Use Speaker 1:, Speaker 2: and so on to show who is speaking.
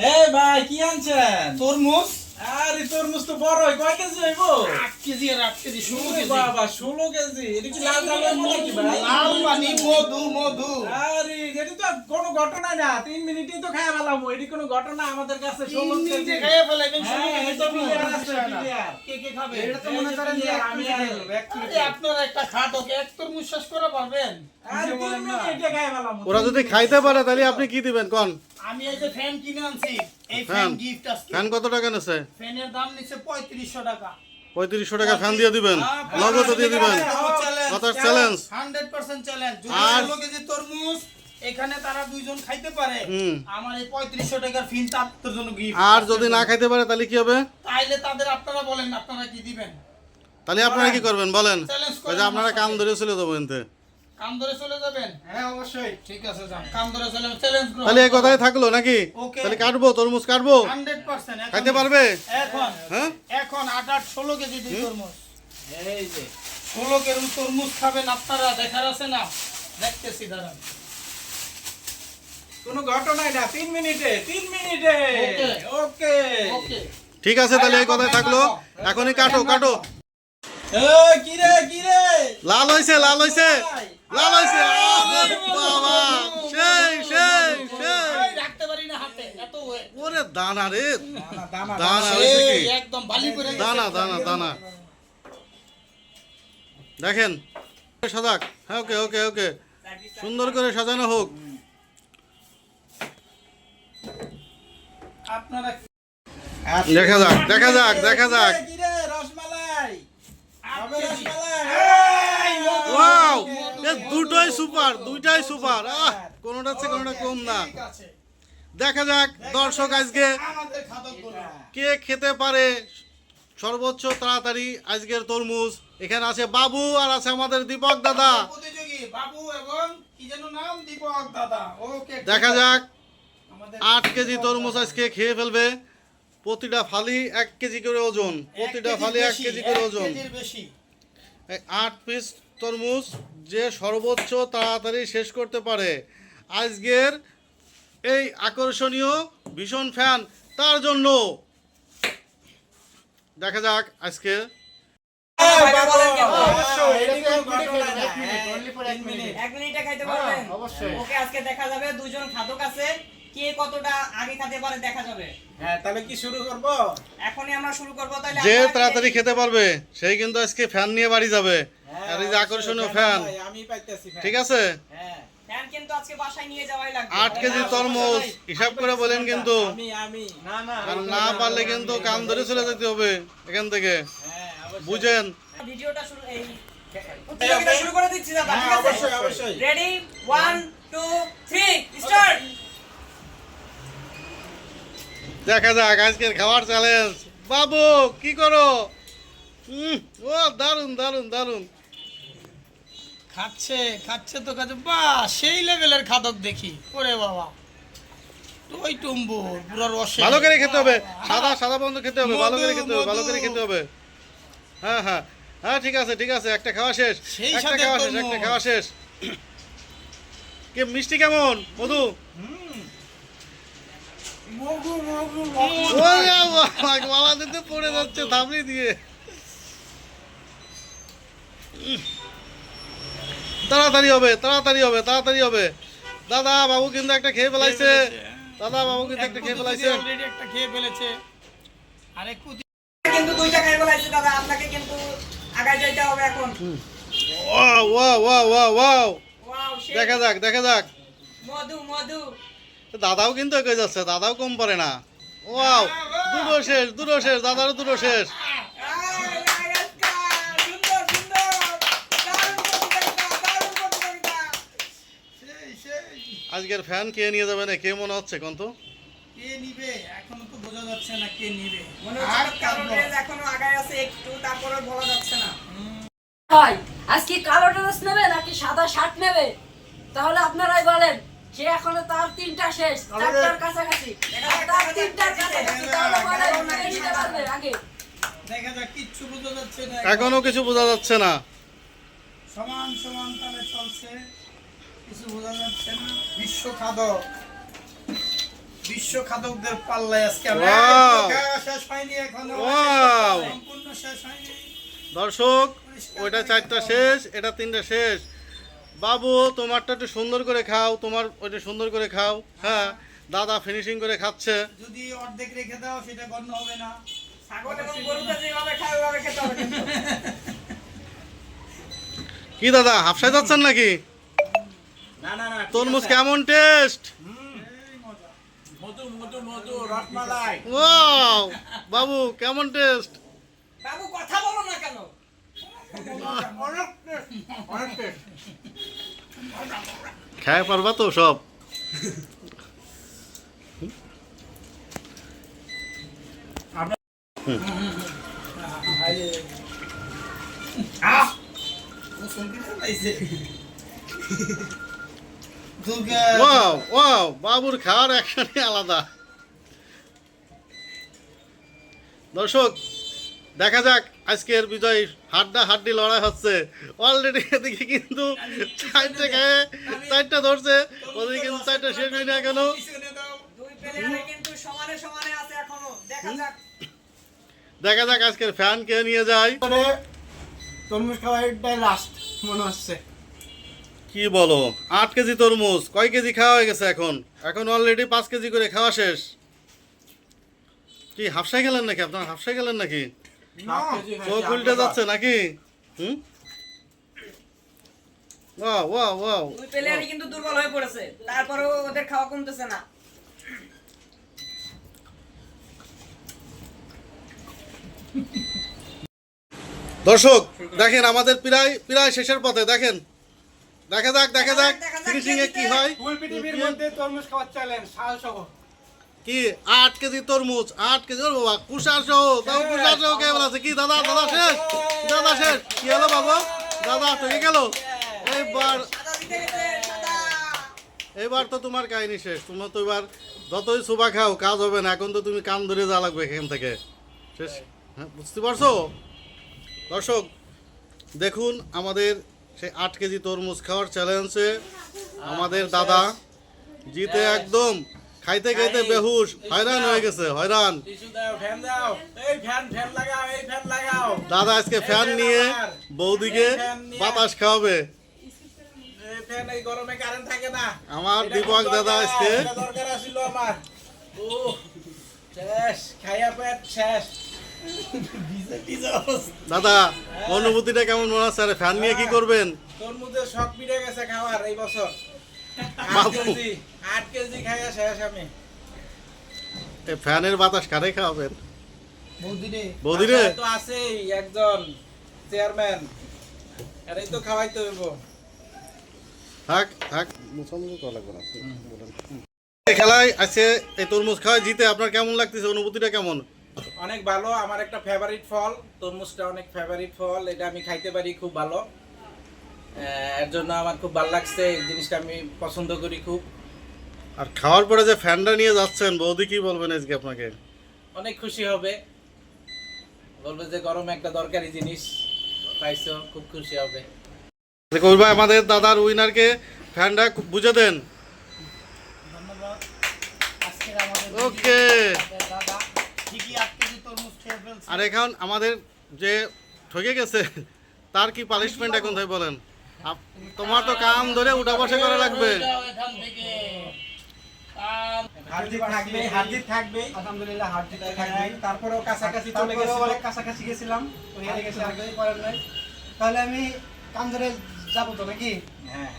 Speaker 1: এই ভাই কি আনছেন?
Speaker 2: তরমুজ।
Speaker 1: আরে তরমুজ তো বড় হয়, কয় কেজি হইব?
Speaker 2: 8 কেজি আর 8 কেজি 16
Speaker 1: ওরে
Speaker 2: কেজি।
Speaker 1: বাবা 16 কেজি। এটা কি লাল লাল হইব নাকি ভাই?
Speaker 2: লাল পানি মধু।
Speaker 1: আরে এটা তো কোনো ঘটনা না, 3 মিনিটেই তো খায়া ফেলাম। এটি কোনো ঘটনা আমাদের কাছে 16 কেজি।
Speaker 2: খেয়ে ফেলাবেন 16
Speaker 1: হ্যাঁ,
Speaker 2: কেজি
Speaker 1: এটা
Speaker 2: তরমুজ।
Speaker 1: clear আছে, clear।
Speaker 2: কে কে খাবে?
Speaker 1: এটা তো মনে করেন যে আমি আর
Speaker 2: আপনারা একটা খাটক এক তরমুজ শেষ করে পারবেন?
Speaker 1: আরে 3 মিনিটে খায়া ফেলাম।
Speaker 3: ওরা যদি খাইতে পারে তাহলে আপনি কি দিবেন কোন?
Speaker 2: আমি এই যে ফ্যান কিনে আনছি, এই
Speaker 3: ফ্যান?
Speaker 2: ফ্যান গিফট আজকে।
Speaker 3: ফ্যান কত টাকা নেছে?
Speaker 2: ফ্যানের দাম নিচ্ছে 3500 টাকা।
Speaker 3: 3500 টাকা ফ্যান দিয়ে দিবেন, নগদ দিয়ে দিবেন। কত চ্যালেঞ্জ?
Speaker 2: 100% চ্যালেঞ্জ। যদি
Speaker 3: আর
Speaker 2: 16 কেজি তরমুজ এখানে তারা দুইজন খাইতে পারে,
Speaker 3: হুম।
Speaker 2: আমার এই 3500 টাকার ফিন তাদের জন্য গিফট।
Speaker 3: আর যদি না খাইতে পারে তাহলে কি হবে?
Speaker 2: তাইলে তাদের আপনারা বলেন আপনারা কি দিবেন?
Speaker 3: তাহলে আপনারা কি করবেন বলেন?
Speaker 2: চ্যালেঞ্জ
Speaker 3: ওই যে আপনারা কাম ধরে চলে যাবো এনতে।
Speaker 2: কাম ধরে চলে যাবেন?
Speaker 1: হ্যাঁ অবশ্যই।
Speaker 2: ঠিক আছে যান, কাম ধরে চলে চ্যালেঞ্জ গ্রহণ।
Speaker 3: তাহলে এই কথাই থাকলো নাকি?
Speaker 2: Okay.
Speaker 3: তাহলে কাটবো, তরমুজ কাটবো,
Speaker 2: 100% এখন-
Speaker 3: খাইতে পারবে?
Speaker 2: এখন
Speaker 3: হ্যাঁ?
Speaker 2: এখন 8 16 কেজি দিই তরমুজ।
Speaker 1: এই যে
Speaker 2: 16 কেজি তরমুজ খাবেন আপনারা, দেখার আছে না? দেখতেছি দাঁড়ান।
Speaker 1: কোনো ঘটনাই না, 3 মিনিটে।
Speaker 2: Okay.
Speaker 1: ওকে।
Speaker 2: ওকে।
Speaker 3: ঠিক আছে তাহলে এই কথাই থাকলো। এখনই কাটো কাটো।
Speaker 1: এই কি রে?
Speaker 3: লাল হইছে লাল হইছে লাল হইছে। আরে বাবা, সেই
Speaker 2: এই রাখতে পারি না হাতে, এত ওয়ে।
Speaker 3: ওরে দানা রে,
Speaker 1: দানা
Speaker 3: দানা হইছে কি?
Speaker 2: এই একদম বালি করে গেছে।
Speaker 3: দানা দেখেন সাজাক। হ্যাঁ ওকে ওকে ওকে, সুন্দর করে সাজানো হোক।
Speaker 2: আপনারা
Speaker 3: দেখা যাক দেখা যাক।
Speaker 1: কি রে রসমালাই? হবে রসমালাই।
Speaker 3: ওয়াও, এ দুটোই সুপার। কোনোটা থেকে কোনোটা কম না।
Speaker 2: ঠিক আছে।
Speaker 3: দেখা যাক দর্শক আজকে
Speaker 2: আমাদের খাদক বলুন।
Speaker 3: কে খেতে পারে সর্বোচ্চ তাড়াতাড়ি আজকের তরমুজ। এখানে আছে বাবু আর আছে আমাদের দীপক দাদা।
Speaker 2: প্রতিযোগী বাবু এবং কি যেন নাম, দীপক দাদা। ওকে,
Speaker 3: দেখা যাক
Speaker 2: আমাদের
Speaker 3: 8 কেজি তরমুজ আজকে খেয়ে ফেলবে। প্রতিটা ফালি 1 কেজি করে ওজন, প্রতিটা ফালি 1 কেজি করে ওজন।
Speaker 2: 1 কেজির বেশি।
Speaker 3: 8 পিস তরমুজ যে সর্বোচ্চ তাড়াতাড়ি শেষ করতে পারে আজকের এই আকর্ষণীয় ভীষণ ফ্যান, তার জন্য দেখা যাক আজকে।
Speaker 1: অবশ্যই, এটা কোনো ঘটনা না।
Speaker 2: এক মিনিট।
Speaker 4: 1 মিনিটে খাইতে পারবেন?
Speaker 2: অবশ্যই।
Speaker 4: ওকে, আজকে দেখা যাবে দুজন খাদক আছে, কে কতটা আগে খেতে পারে দেখা যাবে।
Speaker 1: হ্যাঁ, তাহলে কি শুরু করব?
Speaker 4: এখনই আমরা শুরু করব। তাহলে
Speaker 3: যে
Speaker 4: আপনারা
Speaker 3: তাড়াতাড়ি খেতে পারবে সেই কিন্তু আজকে ফ্যান নিয়ে বাড়ি যাবে। আর এই যে আকর্ষণীয় ফ্যান,
Speaker 1: আমি পাইতেছি ফ্যান।
Speaker 3: ঠিক আছে?
Speaker 1: হ্যাঁ।
Speaker 4: ফ্যান কিন্তু আজকে বাসায় নিয়ে যাওয়াই লাগবে।
Speaker 3: 8 কেজি তরমুজ হিসাব করে বলেন কিন্তু,
Speaker 1: আমি না
Speaker 3: আর না পারলে কিন্তু কাম ধরে চলে যেতে হবে এখান থেকে,
Speaker 1: হ্যাঁ, অবশ্যই।
Speaker 3: বুঝেন?
Speaker 4: ভিডিওটা শুরু প্রতিযোগিতা শুরু করে দিচ্ছি দাদা, ঠিক আছে?
Speaker 1: অবশ্যই।
Speaker 4: Ready 1 2 3 start.
Speaker 3: দেখা যাক আজকের খাবার চ্যালেঞ্জ। বাবু কি করো? ও দারুন।
Speaker 2: খাচ্ছে তো কাছে বাহ, সেই লেভেলের খাদক দেখি। ওরে বাবা, টই টুম্বুর পুরো রসে।
Speaker 3: ভালো করে খেতে হবে, সাদা বন্ধ খেতে হবে, ভালো করে খেতে হবে,
Speaker 2: মধু।
Speaker 3: ভালো করে খেতে হবে। হ্যাঁ ঠিক আছে, একটা খাওয়া শেষ,
Speaker 2: সেই
Speaker 3: একটা
Speaker 2: সাথে
Speaker 3: খাওয়া শেষ,
Speaker 2: তরমুজ।
Speaker 3: একটা খাওয়া শেষ। কে মিষ্টি কেমন মধু? ওরে বাবা, গলা দিতে পড়ে যাচ্ছে থামড়ি দিয়ে। তাড়াতাড়ি হবে। দাদা বাবু কিন্তু একটা খেয়ে ফেলাইছে।
Speaker 2: অলরেডি একটা খেয়ে ফেলেছে। আরে কুতি
Speaker 4: কিন্তু দুইটা খাই বলাইছে দাদা, আপনাকে কিন্তু আগায় যাইতে হবে এখন।
Speaker 3: ওয়াও
Speaker 4: ওয়াও, সেই
Speaker 3: দেখা যাক।
Speaker 4: মধু
Speaker 3: দাদাও কিন্তু এগিয়ে যাচ্ছে, দাদাও কম পারে না। ওয়াও, দুটো শেষ, দাদারও দুটো শেষ। আজকের ফ্যান কে নিয়ে যাবে না, কে মনে হচ্ছে কোন তো?
Speaker 2: কে নিবে এখনো তো বোঝা যাচ্ছে না কে নিবে।
Speaker 4: মনে হচ্ছে কালো ড্রেস এখনো আগায় আছে একটু, তারপরে বলা যাচ্ছে না।
Speaker 5: ভাই আজকে কালো ড্রেস নেবে নাকি সাদা শার্ট নেবে? তাহলে আপনারাই বলেন। সে এখনো তার 3টা শেষ, 4টার কাছাকাছি। তার 3টার কাছাকাছি, তাহলে বলেন কে নিতে পারবে আগে?
Speaker 2: দেখা যাক, কিচ্ছু বোঝা যাচ্ছে না।
Speaker 3: এখনো কিছু বোঝা যাচ্ছে না।
Speaker 2: সমান তালে চলছে, কিছু বোঝা যাচ্ছে না। বিশ্ব খাদক বিশ্ব খাদকদের পাল্লায় আজকে আমরা
Speaker 3: Wow!
Speaker 2: খাওয়া শেষ হয়নি এখনো
Speaker 3: Wow!
Speaker 2: সম্পূর্ণ শেষ হয়নি।
Speaker 3: দর্শক ওইটা 4টা শেষ, এটা 3টা শেষ। বাবু তোমারটা একটু সুন্দর করে খাও, তোমার ওইটা সুন্দর করে খাও। হ্যাঁ, দাদা ফিনিশিং করে খাচ্ছে।
Speaker 2: যদি অর্ধেক রেখে দাও সেটা গণ্য হবে না।
Speaker 4: ছাগল এবং গরুকে যেভাবে খায় ওইভাবে খেতে হবে কিন্তু।
Speaker 3: কি দাদা হাফসায় যাচ্ছেন নাকি?
Speaker 1: না না না ঠিক
Speaker 3: তরমুজ
Speaker 1: আছে।
Speaker 3: কেমন টেস্ট?
Speaker 1: মধু মধু মধু রসমালাই।
Speaker 3: ওয়াও বাবু কেমন টেস্ট?
Speaker 4: বাবু কথা বলো না কেন?
Speaker 1: অনেক টেস্ট, অনেক টেস্ট।
Speaker 3: খায় পারবা তো সব? ওয়াও ওয়াও বাবুর খাওয়ার একখানে আলাদা। দর্শক দেখা যাক আজকের বিজয় হাড্ডি লড়াই হচ্ছে। অলরেডি এদিকে কিন্তু 4টে খেয়ে 4টা ধরছে, ওদিকে কিন্তু 4টা শেষ হয়নি এখনো।
Speaker 4: দুই প্লেয়ারে কিন্তু সমানে সমানে আছে এখনো। দেখা যাক।
Speaker 3: দেখা যাক আজকের ফ্যান কে নিয়ে যায়।
Speaker 2: তরমুজ খাওয়াটাই লাস্ট মনে হচ্ছে।
Speaker 3: কি বলো 8 কেজি তরমুজ, কয় কেজি খাওয়া হয়ে গেছে এখন? এখন অলরেডি 5 কেজি করে খাওয়া শেষ। কি হাফসায় গেলেন নাকি? আপনার হাফসায় গেলেন নাকি?
Speaker 1: হাফ কেজি খাইছি,
Speaker 3: চোখ উল্টে যাচ্ছে নাকি? হুম, ওয়াও ওয়াও ওয়াও।
Speaker 4: দুই প্লেয়ারই কিন্তু দুর্বল হয়ে পড়েছে। তারপরেও ওদের খাওয়া কমতেছে না।
Speaker 3: দর্শক দেখেন আমাদের প্রায় শেষের পথে। দেখেন দেখা যাক
Speaker 4: দেখা যাক
Speaker 3: ফিনিশিং এ
Speaker 4: কে
Speaker 3: কি
Speaker 4: জিতে।
Speaker 3: হয়।
Speaker 2: ফুল পৃথিবীর মধ্যে তরমুজ খাওয়ার চ্যালেঞ্জ সাহসহ।
Speaker 3: কি 8 কেজি তরমুজ, 8 কেজি ওর বাবা কুষা সহ, তাও কুষা সহ কেমন আছে? কি দাদা শেষ, দাদা শেষ। কি হলো বাবা? দাদা ঠকে গেল। এইবার
Speaker 4: সাদা জিতে গেছে, সাদা।
Speaker 3: এবার তো তোমার কাহিনী শেষ। তোমরা তো এবার যতই সুবা খাও কাজ হবে না। এখন তো তুমি কান ধরে যা লাগবে এখান থেকে শেষ। হ্যাঁ, বুঝতে পারছো? দর্শক দেখুন আমাদের সেই 8 কেজি তরমুজ খাওয়ার চ্যালেঞ্জে আমাদের দাদা জিতে একদম খাইতে খাইতে বেহুশ হয়রান হয়ে গেছে, হয়রান।
Speaker 1: টিস্যু দাও, ফ্যান দাও। এই ফ্যান লাগাও, এই ফ্যান লাগাও।
Speaker 3: দাদা আজকে ফ্যান নিয়ে বৌদিকে বাতাস খাওয়াবে।
Speaker 1: এই ফ্যান এই গরমে কারেন্ট থাকে না।
Speaker 3: আমার
Speaker 1: এটা
Speaker 3: দীপক
Speaker 1: খুব
Speaker 3: দাদা
Speaker 1: দরকার,
Speaker 3: আজকে
Speaker 1: এটা দরকার ছিল আমার। ও শেষ, খাইয়া পেট শেষ।
Speaker 3: দাদা অনুভূতিটা কেমন মনে হচ্ছে? আরে ফ্যান নিয়ে কি করবেন?
Speaker 1: তরমুজের শখ মিটে গেছে খাওয়ার এই বছর। 8
Speaker 3: বাবু।
Speaker 1: কেজি খাইয়া শেষ আমি।
Speaker 3: এই ফ্যানের বাতাস কারে খাওয়াবেন?
Speaker 2: বৌদিরে
Speaker 3: বৌদিরে
Speaker 1: বাসায় তো আছেই একজন চেয়ারম্যান, এরাই তো খাওয়াইতে হইব।
Speaker 3: থাক থাক মুসামুসি করা লাগবে না। এই খেলায় আছে এই তরমুজ খাওয়ায় জিতে আপনার কেমন লাগতেছে? অনুভূতিটা কেমন?
Speaker 1: অনেক ভালো। আমার একটা ফেভারিট ফল, তরমুজটা অনেক ফেভারিট ফল। এটা আমি খাইতে পারি খুব ভালো। এর জন্য আমার খুব ভালো লাগছে। এই জিনিসটা আমি পছন্দ করি খুব।
Speaker 3: আর খাওয়ার পরে যে ফ্যানটা নিয়ে যাচ্ছেন, বৌদি কি বলবেন আজকে আপনাকে?
Speaker 1: অনেক খুশি হবে, বলবে যে গরমে একটা দরকারি জিনিস পাইছো, খুব খুশি হবে।
Speaker 3: করবা আমাদের দাদার উইনারকে ফ্যানটা বুঝে দেন।
Speaker 2: আজকের আমাদের
Speaker 3: ওকে।
Speaker 2: দাদা ঠিকই 8 কেজি তরমুজ খেয়ে ফেলছে।
Speaker 3: আর এখন আমাদের যে ঠকে গেছে তার কি পানিশমেন্ট এখন তাই বলেন? তোমার তো কাম ধরে উঠা বসা করা লাগবে।
Speaker 2: এখান থেকে
Speaker 1: হারজিত থাকবে।
Speaker 2: আলহামদুলিল্লাহ হার্ট জিতে
Speaker 1: থাকবে। তারপরেও কাছাকাছি চলে
Speaker 2: তারপরেও
Speaker 1: গেছে।
Speaker 2: অনেক কাছাকাছি গেছিলাম, তো হেরে গেছে, আর কিছু করার নাই। তাহলে আমি কান ধরে যাবো তো নাকি?
Speaker 1: হ্যাঁ।